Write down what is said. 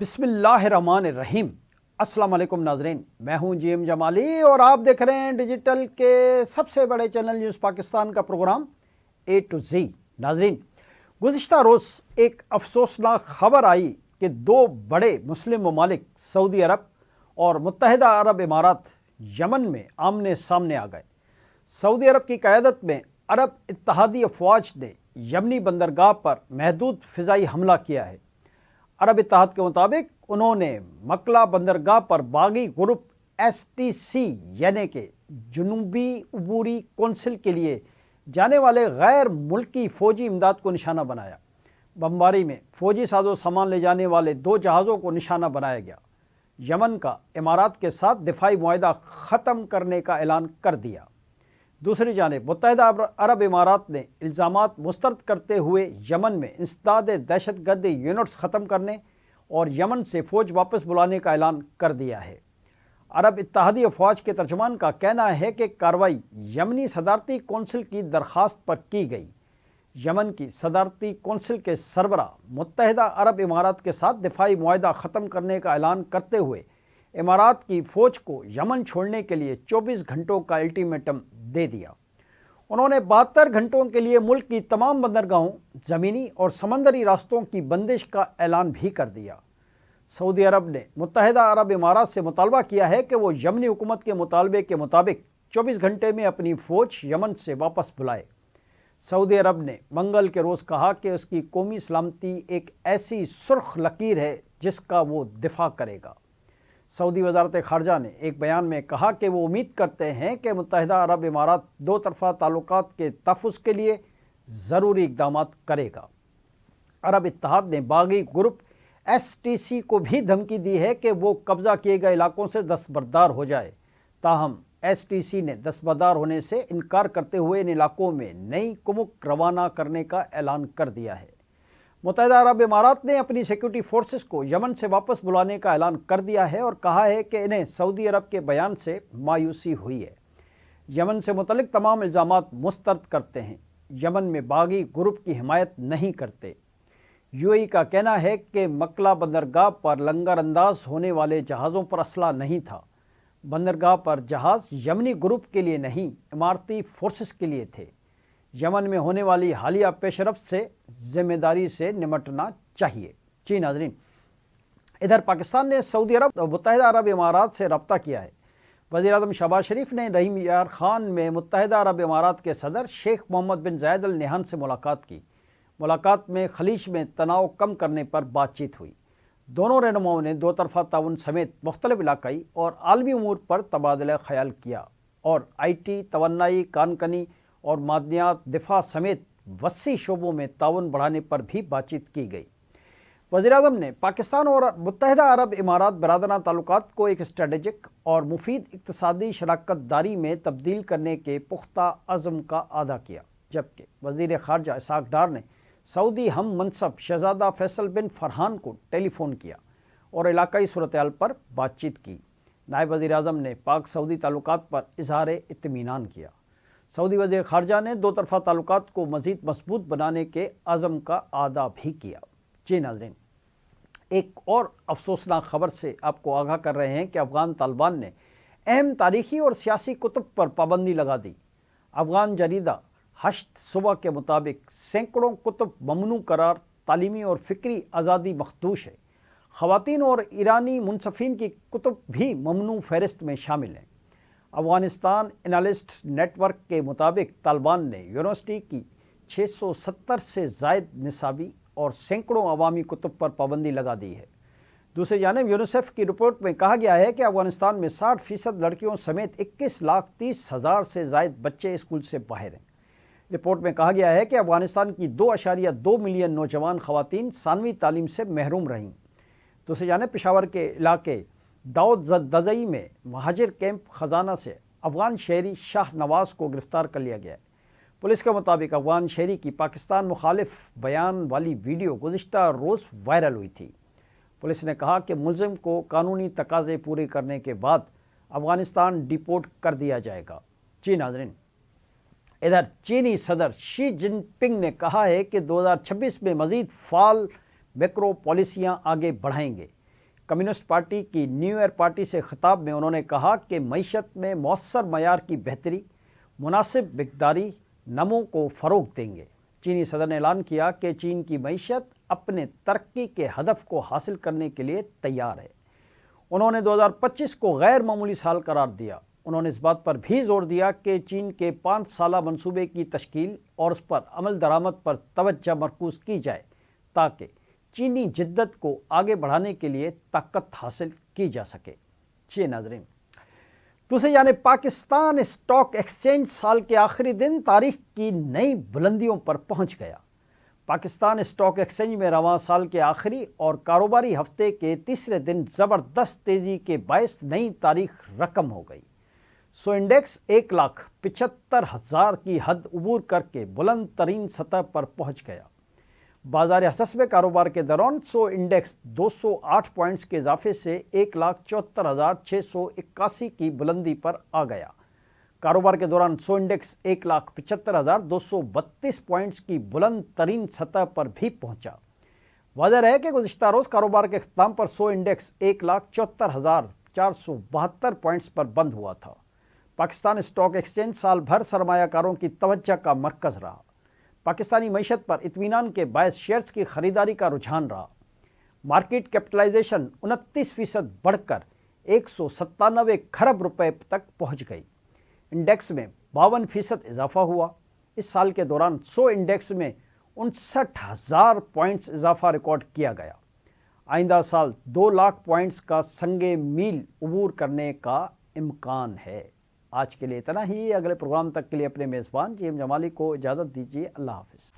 بسم اللہ الرحمن الرحیم۔ السلام علیکم ناظرین، میں ہوں جی ایم جمالی اور آپ دیکھ رہے ہیں ڈیجیٹل کے سب سے بڑے چینل نیوز پاکستان کا پروگرام اے ٹو زی۔ ناظرین، گزشتہ روز ایک افسوسناک خبر آئی کہ دو بڑے مسلم ممالک سعودی عرب اور متحدہ عرب امارات یمن میں آمنے سامنے آ گئے۔ سعودی عرب کی قیادت میں عرب اتحادی افواج نے یمنی بندرگاہ پر محدود فضائی حملہ کیا ہے۔ عرب اتحاد کے مطابق انہوں نے مکلا بندرگاہ پر باغی گروپ STC یعنی کہ جنوبی عبوری کونسل کے لیے جانے والے غیر ملکی فوجی امداد کو نشانہ بنایا۔ بمباری میں فوجی ساز و سامان لے جانے والے دو جہازوں کو نشانہ بنایا گیا۔ یمن کا امارات کے ساتھ دفاعی معاہدہ ختم کرنے کا اعلان کر دیا۔ دوسری جانب متحدہ عرب امارات نے الزامات مسترد کرتے ہوئے یمن میں انسداد دہشت گردی یونٹس ختم کرنے اور یمن سے فوج واپس بلانے کا اعلان کر دیا ہے۔ عرب اتحادی افواج کے ترجمان کا کہنا ہے کہ کارروائی یمنی صدارتی کونسل کی درخواست پر کی گئی۔ یمن کی صدارتی کونسل کے سربراہ متحدہ عرب امارات کے ساتھ دفاعی معاہدہ ختم کرنے کا اعلان کرتے ہوئے امارات کی فوج کو یمن چھوڑنے کے لیے 24 گھنٹوں کا الٹیمیٹم دے دیا۔ انہوں نے 72 گھنٹوں کے لیے ملک کی تمام بندرگاہوں، زمینی اور سمندری راستوں کی بندش کا اعلان بھی کر دیا۔ سعودی عرب نے متحدہ عرب امارات سے مطالبہ کیا ہے کہ وہ یمنی حکومت کے مطالبے کے مطابق 24 گھنٹے میں اپنی فوج یمن سے واپس بلائے۔ سعودی عرب نے منگل کے روز کہا کہ اس کی قومی سلامتی ایک ایسی سرخ لکیر ہے جس کا وہ دفاع کرے گا۔ سعودی وزارت خارجہ نے ایک بیان میں کہا کہ وہ امید کرتے ہیں کہ متحدہ عرب امارات دو طرفہ تعلقات کے تحفظ کے لیے ضروری اقدامات کرے گا۔ عرب اتحاد نے باغی گروپ STC کو بھی دھمکی دی ہے کہ وہ قبضہ کیے گئے علاقوں سے دستبردار ہو جائے، تاہم STC نے دستبردار ہونے سے انکار کرتے ہوئے ان علاقوں میں نئی کمک روانہ کرنے کا اعلان کر دیا ہے۔ متحدہ عرب امارات نے اپنی سیکورٹی فورسز کو یمن سے واپس بلانے کا اعلان کر دیا ہے اور کہا ہے کہ انہیں سعودی عرب کے بیان سے مایوسی ہوئی ہے۔ یمن سے متعلق تمام الزامات مسترد کرتے ہیں، یمن میں باغی گروپ کی حمایت نہیں کرتے۔ UAE کا کہنا ہے کہ مکلا بندرگاہ پر لنگر انداز ہونے والے جہازوں پر اسلحہ نہیں تھا۔ بندرگاہ پر جہاز یمنی گروپ کے لیے نہیں، اماراتی فورسز کے لیے تھے۔ یمن میں ہونے والی حالیہ پیش رفت سے ذمہ داری سے نمٹنا چاہیے۔ جی ناظرین، ادھر پاکستان نے سعودی عرب اور متحدہ عرب امارات سے رابطہ کیا ہے۔ وزیر اعظم شہباز شریف نے رحیم یار خان میں متحدہ عرب امارات کے صدر شیخ محمد بن زائد ال نہیان سے ملاقات کی۔ ملاقات میں خلیج میں تناؤ کم کرنے پر بات چیت ہوئی۔ دونوں رہنماؤں نے دو طرفہ تعاون سمیت مختلف علاقائی اور عالمی امور پر تبادلہ خیال کیا اور IT، توانائی، کان کنی اور معدنیات، دفاع سمیت وسیع شعبوں میں تعاون بڑھانے پر بھی بات چیت کی گئی۔ وزیر اعظم نے پاکستان اور متحدہ عرب امارات برادرانہ تعلقات کو ایک اسٹریٹجک اور مفید اقتصادی شراکت داری میں تبدیل کرنے کے پختہ عزم کا اعادہ کیا، جبکہ وزیر خارجہ اسحاق ڈار نے سعودی ہم منصب شہزادہ فیصل بن فرحان کو ٹیلی فون کیا اور علاقائی صورتحال پر بات چیت کی۔ نائب وزیر اعظم نے پاک سعودی تعلقات پر اظہار اطمینان کیا۔ سعودی وزیر خارجہ نے دو طرفہ تعلقات کو مزید مضبوط بنانے کے عزم کا اعادہ بھی کیا۔ جی ناظرین، ایک اور افسوسناک خبر سے آپ کو آگاہ کر رہے ہیں کہ افغان طالبان نے اہم تاریخی اور سیاسی کتب پر پابندی لگا دی۔ افغان جریدہ ہشت صبح کے مطابق سینکڑوں کتب ممنوع قرار، تعلیمی اور فکری آزادی مخدوش ہے۔ خواتین اور ایرانی منصفین کی کتب بھی ممنوع فہرست میں شامل ہیں۔ افغانستان انالسٹ نیٹ ورک کے مطابق طالبان نے یونیورسٹی کی 670 سے زائد نصابی اور سینکڑوں عوامی کتب پر پابندی لگا دی ہے۔ دوسری جانب یونیسیف کی رپورٹ میں کہا گیا ہے کہ افغانستان میں 60% لڑکیوں سمیت 21,30,000 سے زائد بچے اسکول سے باہر ہیں۔ رپورٹ میں کہا گیا ہے کہ افغانستان کی 2.2 ملین نوجوان خواتین ثانوی تعلیم سے محروم رہیں۔ دوسری جانب پشاور کے علاقے داؤد دزئی میں مہاجر کیمپ خزانہ سے افغان شہری شاہ نواز کو گرفتار کر لیا گیا ہے۔ پولیس کے مطابق افغان شہری کی پاکستان مخالف بیان والی ویڈیو گزشتہ روز وائرل ہوئی تھی۔ پولیس نے کہا کہ ملزم کو قانونی تقاضے پورے کرنے کے بعد افغانستان ڈیپورٹ کر دیا جائے گا۔ جی ناظرین، ادھر چینی صدر شی جن پنگ نے کہا ہے کہ 2026 میں مزید فعال میکرو پالیسیاں آگے بڑھائیں گے۔ کمیونسٹ پارٹی کی نیو ایئر پارٹی سے خطاب میں انہوں نے کہا کہ معیشت میں مؤثر معیار کی بہتری، مناسب مقداری نمو کو فروغ دیں گے۔ چینی صدر نے اعلان کیا کہ چین کی معیشت اپنے ترقی کے ہدف کو حاصل کرنے کے لیے تیار ہے۔ انہوں نے 2025 کو غیر معمولی سال قرار دیا۔ انہوں نے اس بات پر بھی زور دیا کہ چین کے 5 سالہ منصوبے کی تشکیل اور اس پر عمل درآمد پر توجہ مرکوز کی جائے تاکہ چینی جدت کو آگے بڑھانے کے لیے طاقت حاصل کی جا سکے۔ جی ناظرین، دوسری جانب پاکستان اسٹاک ایکسچینج سال کے آخری دن تاریخ کی نئی بلندیوں پر پہنچ گیا۔ پاکستان اسٹاک ایکسچینج میں رواں سال کے آخری اور کاروباری ہفتے کے تیسرے دن زبردست تیزی کے باعث نئی تاریخ رقم ہو گئی۔ سو انڈیکس 1,75,000 کی حد عبور کر کے بلند ترین سطح پر پہنچ گیا۔ بازار حصص میں کاروبار کے دوران سو انڈیکس 208 پوائنٹس کے اضافے سے 1,74,681 کی بلندی پر آ گیا۔ کاروبار کے دوران سو انڈیکس 1,75,232 پوائنٹس کی بلند ترین سطح پر بھی پہنچا۔ واضح ہے کہ گزشتہ روز کاروبار کے اختتام پر سو انڈیکس 1,74,472 پوائنٹس پر بند ہوا تھا۔ پاکستان اسٹاک ایکسچینج سال بھر سرمایہ کاروں کی توجہ کا مرکز رہا۔ پاکستانی معیشت پر اطمینان کے باعث شیئرز کی خریداری کا رجحان رہا۔ مارکیٹ کیپٹلائزیشن 29% بڑھ کر 197 کھرب روپے تک پہنچ گئی۔ انڈیکس میں 52% اضافہ ہوا۔ اس سال کے دوران سو انڈیکس میں 59,000 پوائنٹس اضافہ ریکارڈ کیا گیا۔ آئندہ سال 2 لاکھ پوائنٹس کا سنگ میل عبور کرنے کا امکان ہے۔ آج کے لیے اتنا ہی۔ اگلے پروگرام تک کے لیے اپنے میزبان جی ایم جمالی کو اجازت دیجیے۔ اللہ حافظ۔